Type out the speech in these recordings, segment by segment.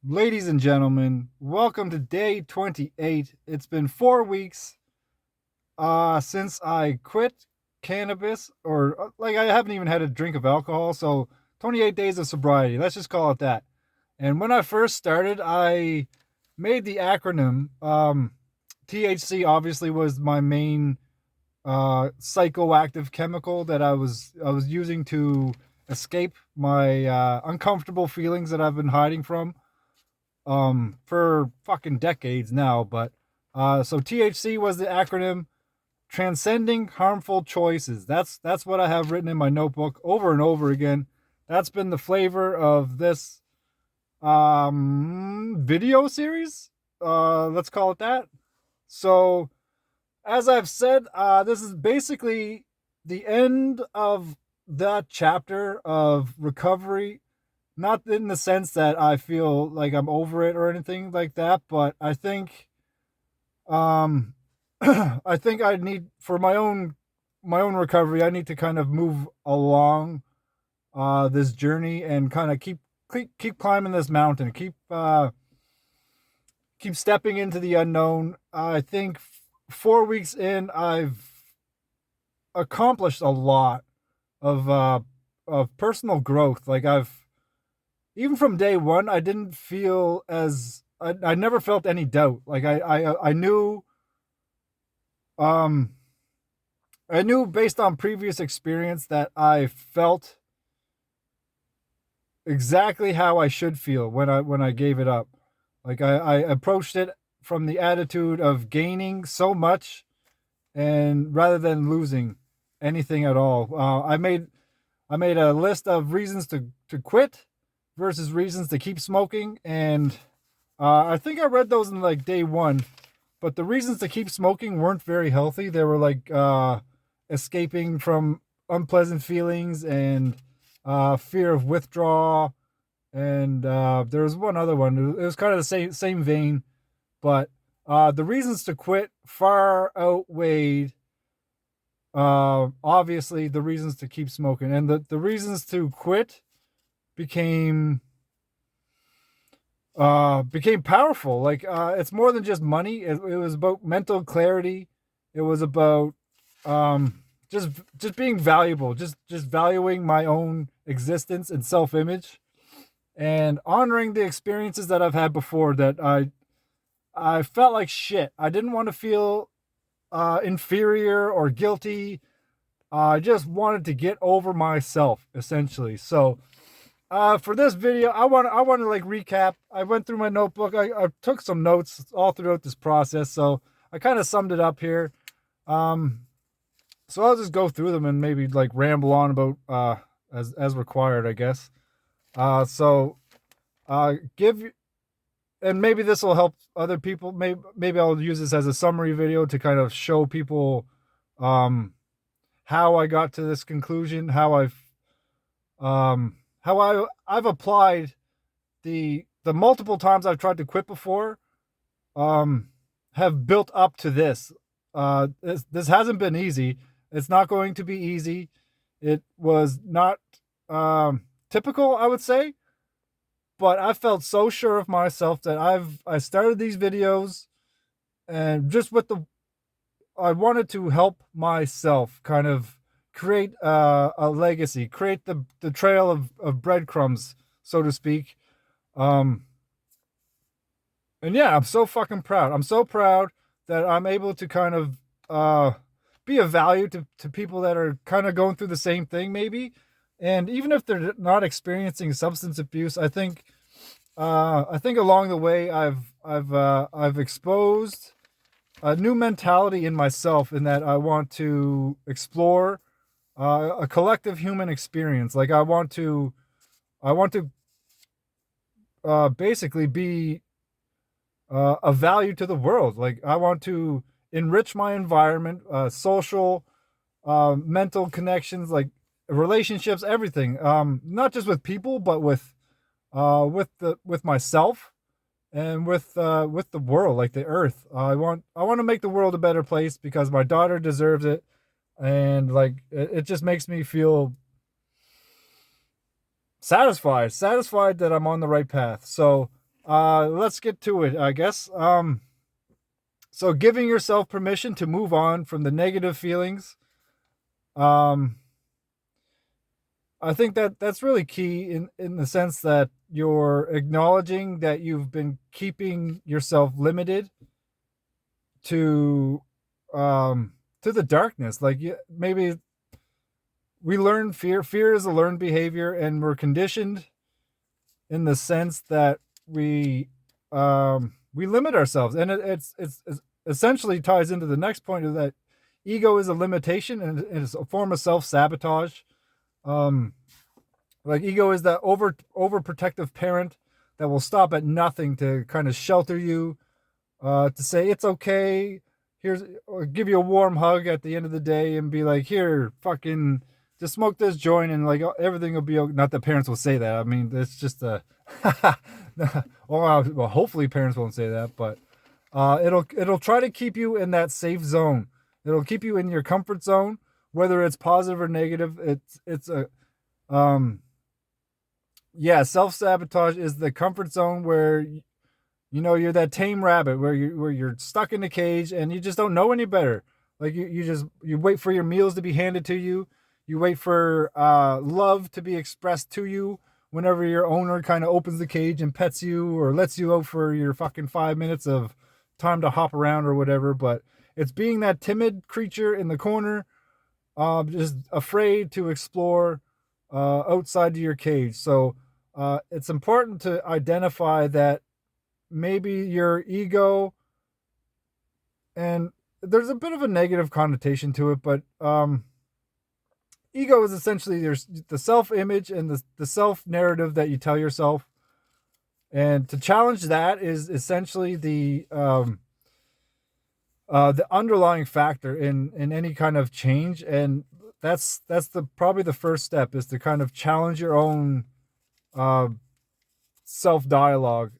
Ladies and gentlemen, welcome to day 28. It's been 4 weeks since I quit cannabis, or like I haven't even had a drink of alcohol, so 28 days of sobriety. Let's just call it that. And when I first started, I made the acronym. THC obviously was my main psychoactive chemical that I was using to escape my uncomfortable feelings that I've been hiding from for fucking decades now. But so THC was the acronym. Transcending harmful choices. That's what I have written in my notebook over and over again. That's been the flavor of this video series. Let's call it that. So as I've said, this is basically the end of that chapter of recovery. Not in the sense that I feel like I'm over it or anything like that, but I think um I think I need for my own recovery, I need to kind of move along this journey and kind of keep climbing this mountain, keep stepping into the unknown. I think 4 weeks in, I've accomplished a lot of personal growth. Like I've even from day one, I didn't feel as I never felt any doubt. Like I knew um I knew based on previous experience that I felt exactly how I should feel when I gave it up. Like I approached it from the attitude of gaining so much and rather than losing anything at all. I made a list of reasons to quit versus reasons to keep smoking, and I think I read those in like day one. But the reasons to keep smoking weren't very healthy. They were like escaping from unpleasant feelings and fear of withdrawal. And there was one other one. It was kind of the same vein, but the reasons to quit far outweighed obviously the reasons to keep smoking, and the reasons to quit became became powerful. Like it's more than just money. It was about mental clarity. It was about just being valuable, just valuing my own existence and self-image, and honoring the experiences that I've had before that I felt like shit. I didn't want to feel inferior or guilty. I just wanted to get over myself, essentially. So for this video, I want to like recap. I went through my notebook. I took some notes all throughout this process, so I kind of summed it up here. Um, so I'll just go through them and maybe like ramble on about as required, I guess. So give and maybe this will help other people. Maybe I'll use this as a summary video to kind of show people how I got to this conclusion, how I've applied the multiple times I've tried to quit before, um, have built up to this. This hasn't been easy. It's not going to be easy. It was not typical, I would say, but I felt so sure of myself that I started these videos and just with the I wanted to help myself kind of create a legacy, create the trail of breadcrumbs, so to speak. Um, and yeah, I'm so fucking proud. I'm so proud that I'm able to kind of be of value to people that are kind of going through the same thing, maybe. And even if they're not experiencing substance abuse, I think along the way I've exposed a new mentality in myself in that I want to explore a collective human experience. Like I want to basically be of value to the world. Like I want to enrich my environment, social, mental connections, like relationships, everything. Not just with people, but with myself and with the world, like the earth. I want to make the world a better place because my daughter deserves it, and like it just makes me feel satisfied that I'm on the right path. So Let's get to it, I guess. So giving yourself permission to move on from the negative feelings. Um, I think that that's really key in the sense that you're acknowledging that you've been keeping yourself limited to um to the darkness. Like maybe we learn fear. Fear is a learned behavior, and we're conditioned in the sense that we limit ourselves, and it's essentially ties into the next point of that ego is a limitation and it's a form of self sabotage. Um, like ego is that overprotective parent that will stop at nothing to kind of shelter you, to say it's okay. Here's or give you a warm hug at the end of the day and be like, here, fucking, just smoke this joint and like everything will be okay. Not that parents will say that. I mean, it's just a. Well, hopefully parents won't say that, but it'll try to keep you in that safe zone. It'll keep you in your comfort zone, whether it's positive or negative. It's a yeah, self sabotage is the comfort zone where you're that tame rabbit where you're stuck in a cage and you just don't know any better. Like you wait for your meals to be handed to you. You wait for love to be expressed to you whenever your owner kind of opens the cage and pets you or lets you out for your fucking 5 minutes of time to hop around or whatever. But it's being that timid creature in the corner, just afraid to explore outside of your cage. So it's important to identify that maybe your ego, and there's a bit of a negative connotation to it, but ego is essentially the self-image and the self-narrative that you tell yourself, and to challenge that is essentially the underlying factor in any kind of change. And that's the probably the first step, is to kind of challenge your own uh, self-dialogue,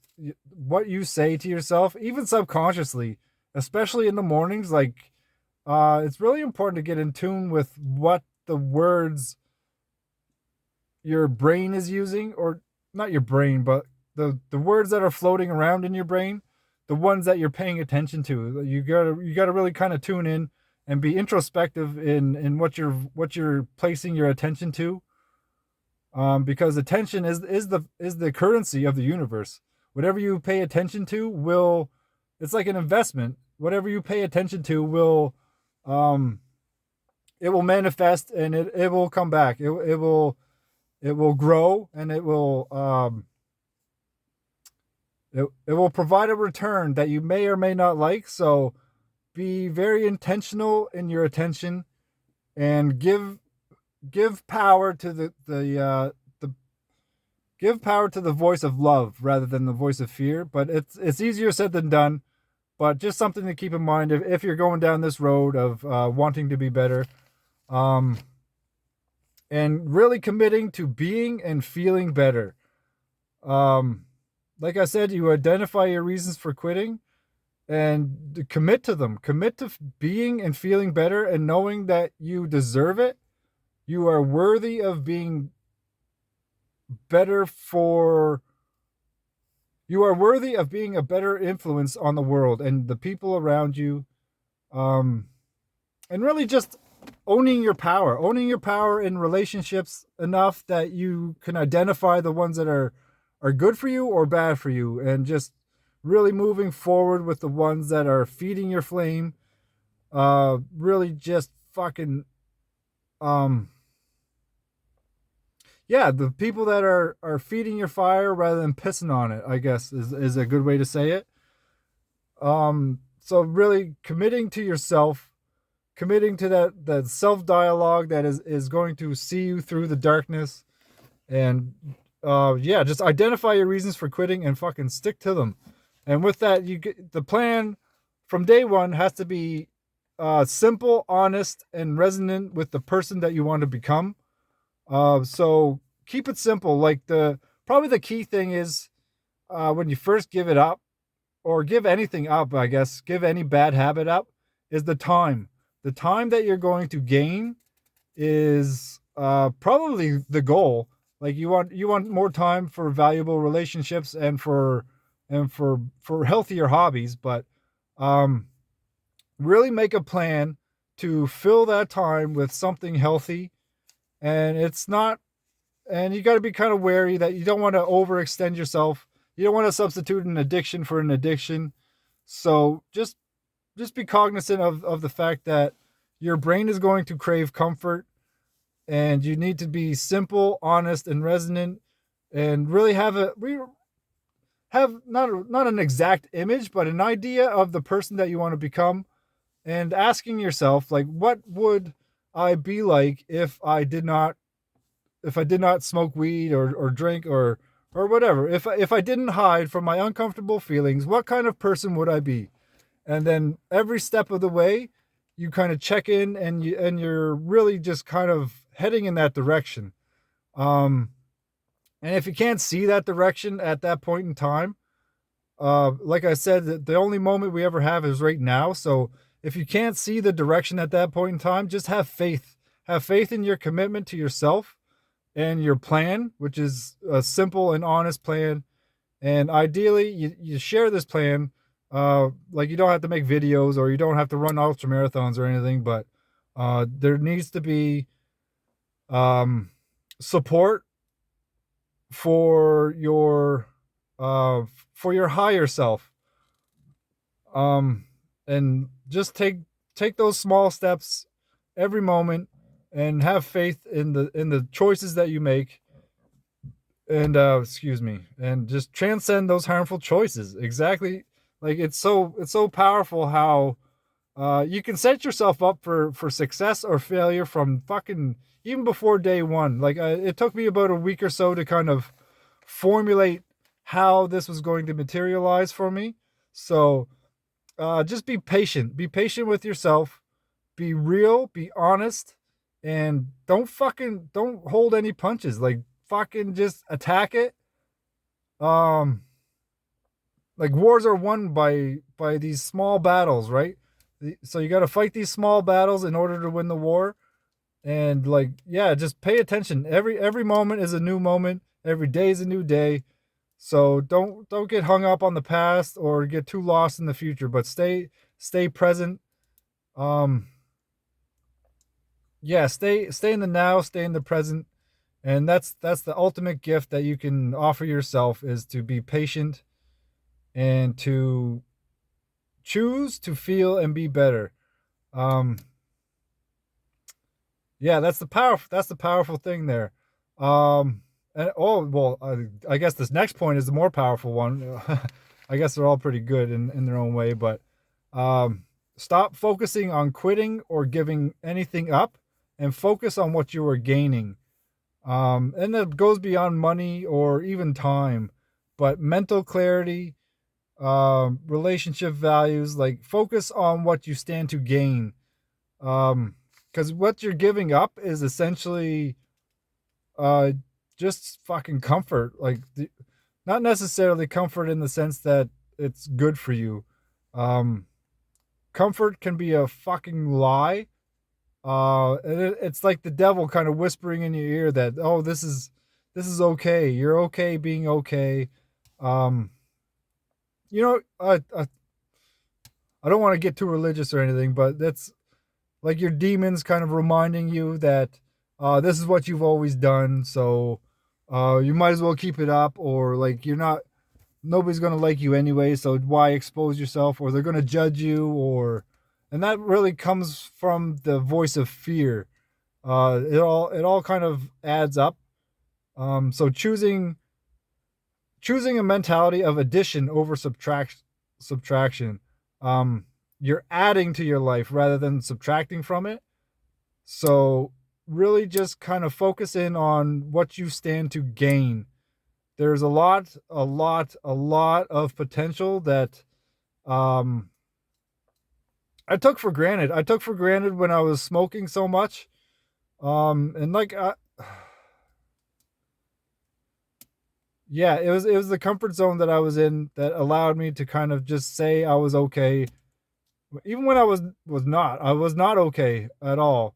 what you say to yourself, even subconsciously, especially in the mornings. Like it's really important to get in tune with what the words your brain is using, or not your brain, but the words that are floating around in your brain, the ones that you're paying attention to. You gotta really kind of tune in and be introspective in what you're placing your attention to, because attention is the currency of the universe. Whatever you pay attention to will, it's like an investment. Whatever you pay attention to will, um, it will manifest, and it will come back. It will grow, and it will provide a return that you may or may not like. So be very intentional in your attention, and give power to the give power to the voice of love rather than the voice of fear. But it's easier said than done. But just something to keep in mind if you're going down this road of wanting to be better, um, and really committing to being and feeling better. Um, like I said, you identify your reasons for quitting and commit to them. Commit to being and feeling better, and knowing that you deserve it. You are worthy of being better for you are worthy of being a better influence on the world and the people around you. Um, and really just owning your power in relationships enough that you can identify the ones that are good for you or bad for you, and just really moving forward with the ones that are feeding your flame. Really just fucking um yeah, the people that are feeding your fire rather than pissing on it, I guess, is a good way to say it. So really committing to yourself, committing to that self dialogue that is going to see you through the darkness, and yeah, just identify your reasons for quitting and fucking stick to them. And with that, you get the plan from day one has to be simple, honest, and resonant with the person that you want to become. So keep it simple. Like probably the key thing is when you first give it up, or give anything up, I guess, give any bad habit up, is the time. The time that you're going to gain is probably the goal. Like you want more time for valuable relationships and and for healthier hobbies, but um really make a plan to fill that time with something healthy. And it's not, and you got to be kind of wary that you don't want to overextend yourself. You don't want to substitute an addiction for an addiction. So just be cognizant of the fact that your brain is going to crave comfort, and you need to be simple, honest, and resonant, and really have not an exact image, but an idea of the person that you want to become, and asking yourself, like, what would I be like if I did not smoke weed or drink or whatever. If I didn't hide from my uncomfortable feelings, what kind of person would I be? And then every step of the way, you kind of check in, and you're really just kind of heading in that direction. Um, and if you can't see that direction at that point in time, like I said, the only moment we ever have is right now. So if you can't see the direction at that point in time, just have faith. Have faith in your commitment to yourself and your plan, which is a simple and honest plan. And ideally, you share this plan. Like, you don't have to make videos, or you don't have to run ultra marathons or anything, but there needs to be um, support for your uh, for your higher self. Um, and just take those small steps every moment, and have faith in the choices that you make, and excuse me, and just transcend those harmful choices. Exactly. Like, it's so powerful how you can set yourself up for success or failure from fucking even before day one. Like, it took me about a week or so to kind of formulate how this was going to materialize for me. So just be patient with yourself, be real, be honest, and don't hold any punches. Like, fucking just attack it. Um, like, wars are won by these small battles, right? So you got to fight these small battles in order to win the war. And, like, yeah, just pay attention. Every moment is a new moment. Every day is a new day. So don't get hung up on the past or get too lost in the future, but stay present. Um, yeah, stay in the now, stay in the present, and that's the ultimate gift that you can offer yourself, is to be patient and to choose to feel and be better. Um, yeah, that's the powerful thing there. And oh well, I guess this next point is the more powerful one. I guess they're all pretty good in their own way, but um, stop focusing on quitting or giving anything up, and focus on what you are gaining. And that goes beyond money or even time, but mental clarity, relationship values. Like, focus on what you stand to gain. Because what you're giving up is essentially uh, just fucking comfort. Like, not necessarily comfort in the sense that it's good for you. Um, Comfort can be a fucking lie. It's like the devil kind of whispering in your ear that, oh, this is okay. You're okay being okay. Um, you know, I don't want to get too religious or anything, but that's like your demons kind of reminding you that this is what you've always done. So you might as well keep it up, or like, nobody's gonna like you anyway. So why expose yourself? Or they're gonna judge you, and that really comes from the voice of fear. It all kind of adds up. So choosing a mentality of addition over subtraction. Um, you're adding to your life rather than subtracting from it. So really just kind of focus in on what you stand to gain. There's a lot of potential that um, I took for granted. I took for granted when I was smoking so much. And like, yeah, it was the comfort zone that I was in that allowed me to kind of just say I was okay, even when I was not okay at all.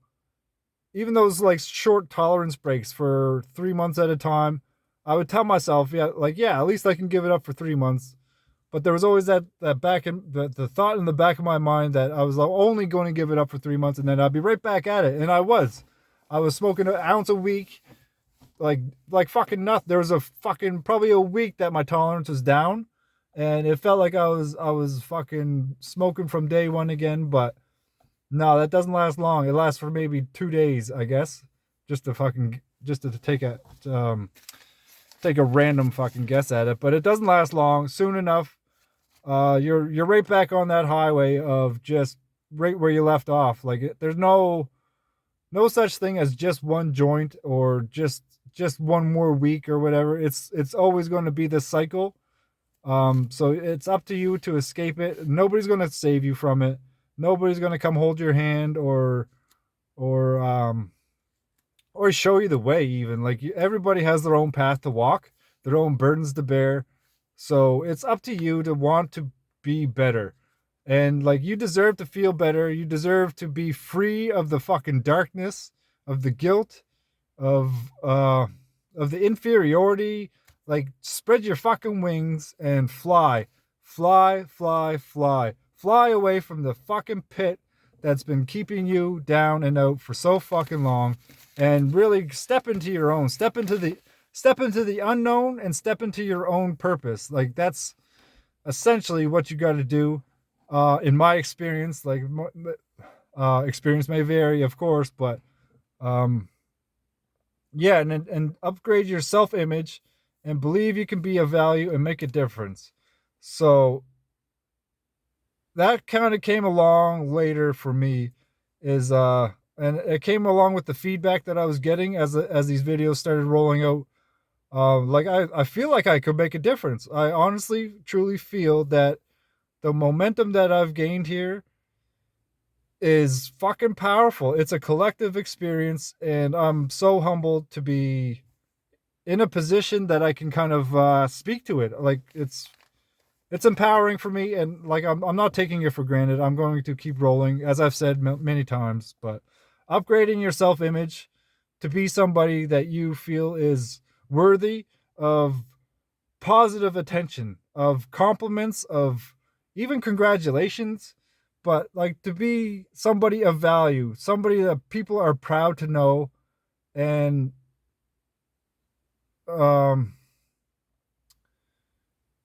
Even those, like, short tolerance breaks for 3 months at a time, I would tell myself, yeah, like, yeah, at least I can give it up for 3 months. But there was always that back in the thought in the back of my mind that I was only going to give it up for 3 months and then I'd be right back at it. And I was smoking an ounce a week, like fucking nothing. There was a fucking probably a week that my tolerance was down, and it felt like I was fucking smoking from day one again. But no, that doesn't last long. It lasts for maybe 2 days, I guess, just to take a random fucking guess at it. But it doesn't last long. Soon enough, you're right back on that highway of just right where you left off. Like there's no such thing as just one joint or just one more week or whatever. It's always going to be this cycle. So it's up to you to escape it. Nobody's going to save you from it. Nobody's going to come hold your hand or or show you the way. Even like everybody has their own path to walk, their own burdens to bear. So it's up to you to want to be better. And like you deserve to feel better. You deserve to be free of the fucking darkness, of the guilt, of uh of the inferiority. Like spread your fucking wings and fly. Fly, fly, fly. Fly away from the fucking pit that's been keeping you down and out for so fucking long, and really step into your own. Step into the unknown and step into your own purpose. Like that's essentially what you got to do. In my experience, like experience may vary, of course, but um, yeah, and upgrade your self image and believe you can be of value and make a difference. So that kind of came along later for me, is and it came along with the feedback that I was getting as these videos started rolling out. Like I feel like I could make a difference. I honestly, truly feel that the momentum that I've gained here is fucking powerful. It's a collective experience, and I'm so humbled to be in a position that I can kind of speak to it. Like it's empowering for me, and like I'm not taking it for granted. I'm going to keep rolling, as I've said many times. But upgrading your self image to be somebody that you feel is worthy of positive attention, of compliments, of even congratulations, but like to be somebody of value, somebody that people are proud to know, and um,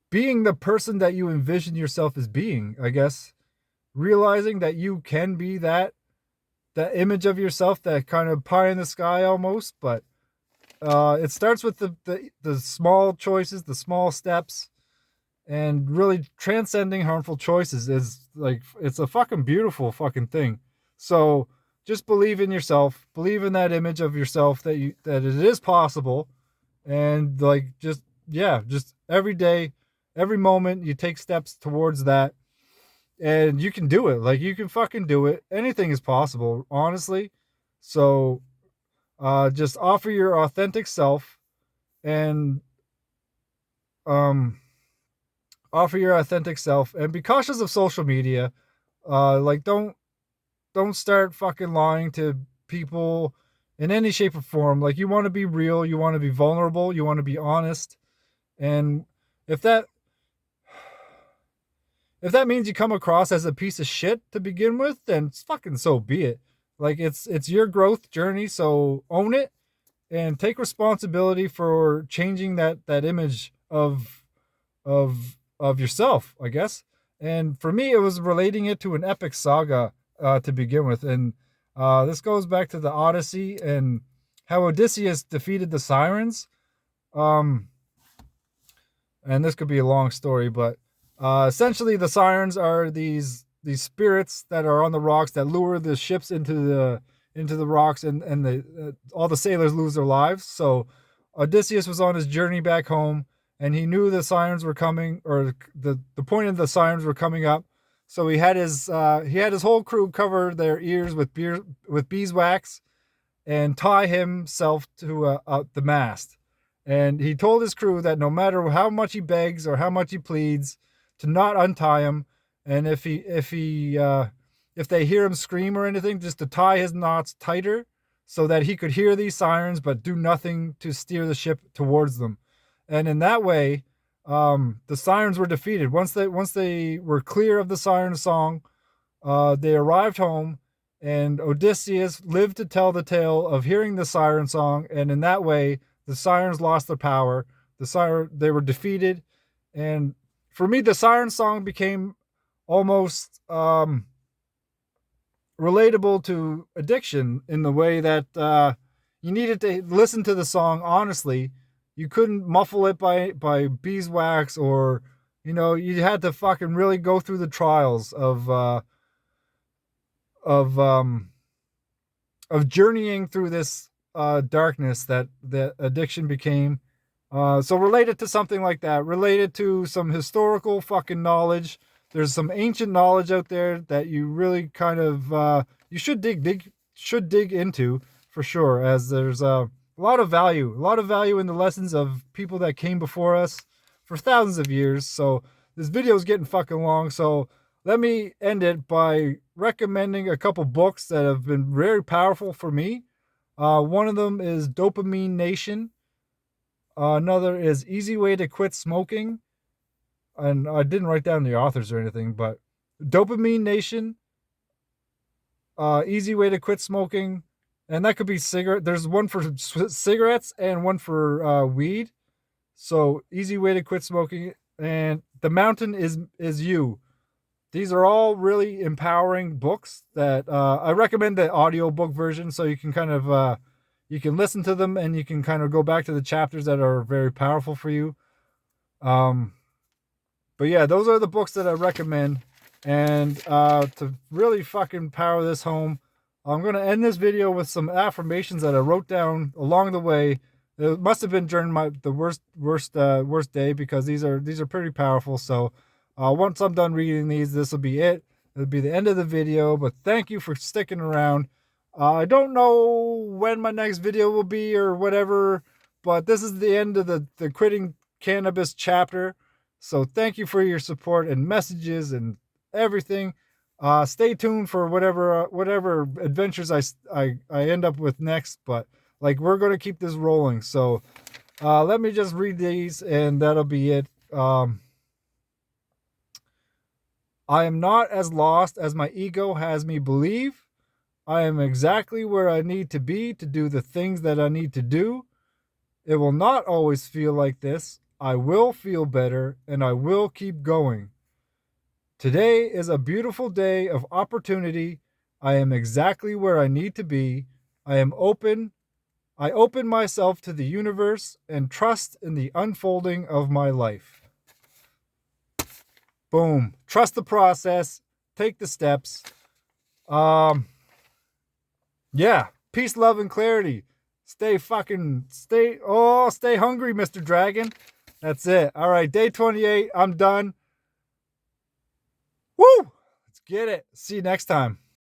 being the person that you envision yourself as being, I guess, realizing that you can be that image of yourself, that kind of pie in the sky almost, but it starts with the small choices, the small steps, and really transcending harmful choices is like it's a fucking beautiful fucking thing. So just believe in yourself, believe in that image of yourself that it is possible, and like just yeah, just every day, every moment you take steps towards that, and you can do it. Like you can fucking do it. Anything is possible, honestly. So just offer your authentic self, and um offer your authentic self, and be cautious of social media. Like don't start fucking lying to people in any shape or form. Like you want to be real, you want to be vulnerable, you want to be honest. And if that if that means you come across as a piece of shit to begin with, then it's fucking so be it. Like it's your growth journey, so own it and take responsibility for changing that image of yourself, I guess. And for me, it was relating it to an epic saga to begin with, and this goes back to the Odyssey and how Odysseus defeated the sirens. Um, and this could be a long story, but essentially, the sirens are these spirits that are on the rocks that lure the ships into the rocks, and all the sailors lose their lives. So Odysseus was on his journey back home, and he knew the sirens were coming, or the point of the sirens were coming up. So he had his whole crew cover their ears with beeswax and tie himself to the mast. And he told his crew that no matter how much he begs or how much he pleads, to not untie him, and if they hear him scream or anything, just to tie his knots tighter so that he could hear these sirens but do nothing to steer the ship towards them. And in that way, the sirens were defeated. Once they were clear of the siren song, they arrived home, and Odysseus lived to tell the tale of hearing the siren song, and in that way, the sirens lost their power. They were defeated, and for me, the siren song became almost relatable to addiction in the way that you needed to listen to the song honestly. You couldn't muffle it by beeswax, or you had to fucking really go through the trials of um of journeying through this darkness that addiction became. So related to something like that, related to some historical fucking knowledge. There's some ancient knowledge out there that you really kind of you should dig into for sure, as there's a lot of value in the lessons of people that came before us for thousands of years. So this video is getting fucking long, so let me end it by recommending a couple books that have been very powerful for me. One of them is Dopamine Nation. Another is Easy Way to Quit Smoking. And I didn't write down the authors or anything, but Dopamine Nation, Easy Way to Quit Smoking. And that could be cigarette. There's one for cigarettes and one for weed. So Easy Way to Quit Smoking and The Mountain is You. These are all really empowering books that I recommend the audiobook version, so you can kind of you can listen to them and you can kind of go back to the chapters that are very powerful for you. But yeah, those are the books that I recommend. And to really fucking power this home, I'm going to end this video with some affirmations that I wrote down along the way. It must have been during the worst day, because these are pretty powerful. So once I'm done reading these, this will be it. It'll be the end of the video, but thank you for sticking around. I don't know when my next video will be or whatever, but this is the end of the quitting cannabis chapter. So thank you for your support and messages and everything. Stay tuned for whatever adventures I end up with next, but like, we're going to keep this rolling. So let me just read these and that'll be it. I am not as lost as my ego has me believe. I am exactly where I need to be to do the things that I need to do. It will not always feel like this. I will feel better, and I will keep going. Today is a beautiful day of opportunity. I am exactly where I need to be. I open myself to the universe and trust in the unfolding of my life. Boom. Trust the process. Take the steps. Yeah. Peace, love, and clarity. Stay hungry, Mr. Dragon. That's it. All right. Day 28. I'm done. Woo! Let's get it. See you next time.